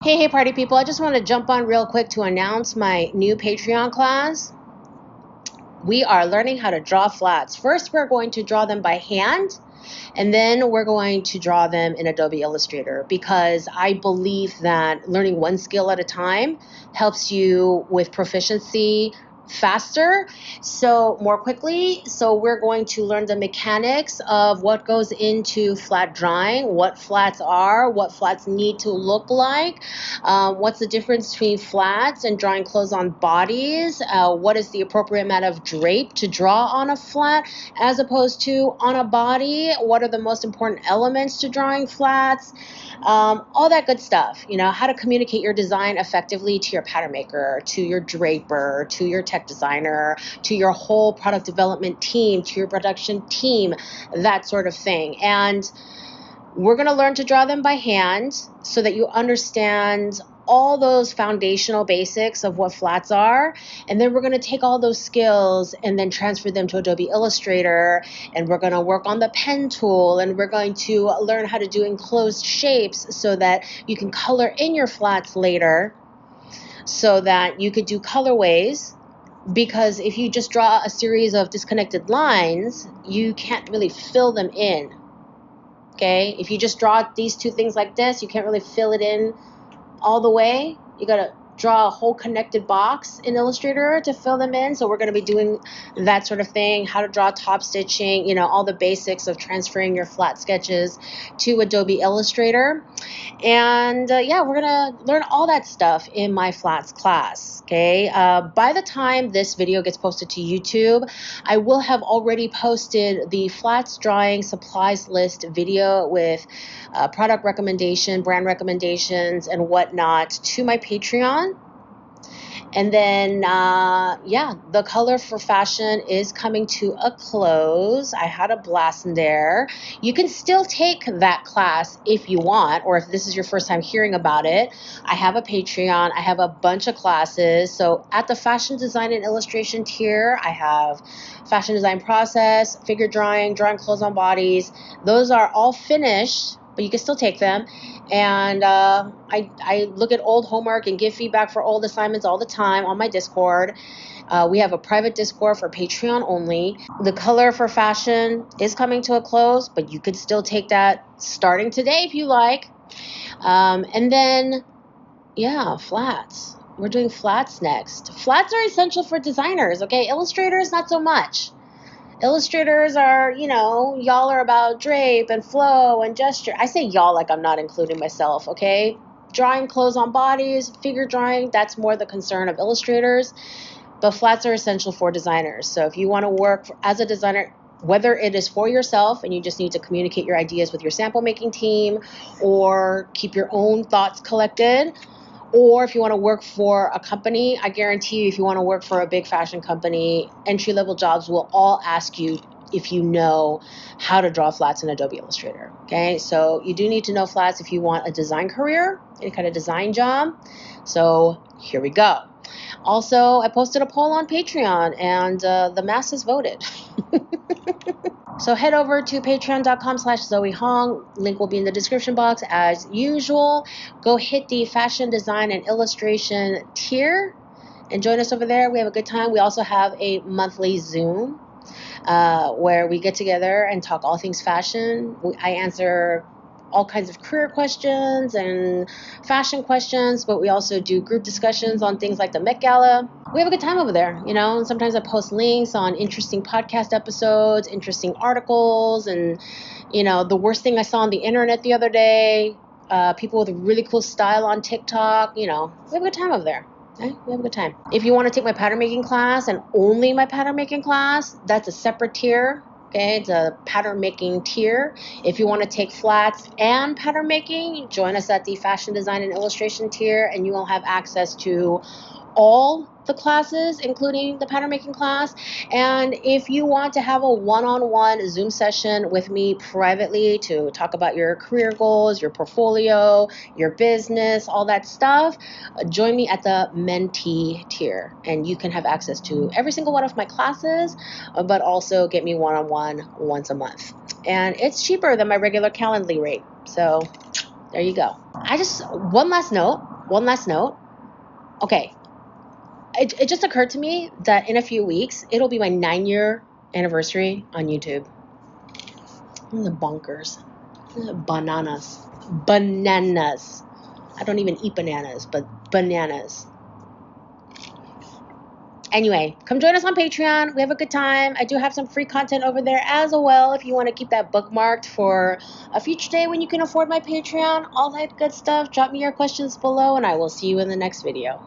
Hey, party people. I just want to jump on real quick to announce my new Patreon class. We are learning how to draw flats. First, we're going to draw them by hand, and then we're going to draw them in Adobe Illustrator because I believe that learning one skill at a time helps you with proficiency faster, so more quickly. So we're going to learn the mechanics of what goes into flat drawing, what flats are, what flats need to look like, what's the difference between flats and drawing clothes on bodies, what is the appropriate amount of drape to draw on a flat as opposed to on a body, what are the most important elements to drawing flats, all that good stuff. How to communicate your design effectively to your pattern maker, to your draper, to your tech designer, to your whole product development team, to your production team, that sort of thing. And we're going to learn to draw them by hand so that you understand all those foundational basics of what flats are. And then we're going to take all those skills and then transfer them to Adobe Illustrator. And we're going to work on the pen tool. And we're going to learn how to do enclosed shapes so that you can color in your flats later so that you could do colorways. Because if you just draw a series of disconnected lines, you can't really fill them in. Okay, if you just draw these two things like this, you can't really fill it in all the way. You got to draw a whole connected box in Illustrator to fill them in. So we're going to be doing that sort of thing, how to draw top stitching, all the basics of transferring your flat sketches to Adobe Illustrator. And yeah, we're going to learn all that stuff in my flats class. Okay. By the time this video gets posted to YouTube, I will have already posted the flats drawing supplies list video with product recommendation, brand recommendations, and whatnot to my Patreon. And then, yeah, the color for fashion is coming to a close. I had a blast in there. You can still take that class if you want, or if this is your first time hearing about it. I have a Patreon. I have a bunch of classes. So at the fashion design and illustration tier, I have fashion design process, figure drawing, drawing clothes on bodies. Those are all finished, but you can still take them. And I look at old homework and give feedback for old assignments all the time on my Discord. We have a private Discord for Patreon only. The color for fashion is coming to a close, but you could still take that starting today if you like. And then, yeah, flats. We're doing flats next. Flats are essential for designers, okay? Illustrators, not so much. Illustrators are, y'all are about drape and flow and gesture. I say y'all like I'm not including myself, okay? Drawing clothes on bodies, figure drawing, that's more the concern of illustrators. But flats are essential for designers. So if you want to work as a designer, whether it is for yourself and you just need to communicate your ideas with your sample making team or keep your own thoughts collected, or if you want to work for a company, I guarantee you if you want to work for a big fashion company, entry-level jobs will all ask you if you know how to draw flats in Adobe Illustrator. Okay, so you do need to know flats if you want a design career, any kind of design job. So here we go. Also, I posted a poll on Patreon and the masses voted. So head over to patreon.com/Zoe Hong. Link will be in the description box as usual. Go hit the fashion design and illustration tier and join us over there. We have a good time. We also have a monthly Zoom where we get together and talk all things fashion. I answer all kinds of career questions and fashion questions, but we also do group discussions on things like the Met Gala. We have a good time over there, and sometimes I post links on interesting podcast episodes, interesting articles, and, the worst thing I saw on the internet the other day, people with really cool style on TikTok, we have a good time over there. Okay? We have a good time. If you want to take my pattern making class and only my pattern making class, that's a separate tier. Okay, it's a pattern making tier. If you want to take flats and pattern making, join us at the fashion design and illustration tier, and you will have access to all the classes, including the pattern making class. And if you want to have a one-on-one Zoom session with me privately to talk about your career goals, your portfolio, your business, all that stuff, join me at the mentee tier, and you can have access to every single one of my classes, but also get me one-on-one once a month. And it's cheaper than my regular Calendly rate. So there you go. One last note. one last note. Okay. It just occurred to me that in a few weeks, it'll be my 9-year anniversary on YouTube. The bonkers. Bananas. Bananas. I don't even eat bananas, but bananas. Anyway, come join us on Patreon. We have a good time. I do have some free content over there as well if you want to keep that bookmarked for a future day when you can afford my Patreon. All that good stuff. Drop me your questions below, and I will see you in the next video.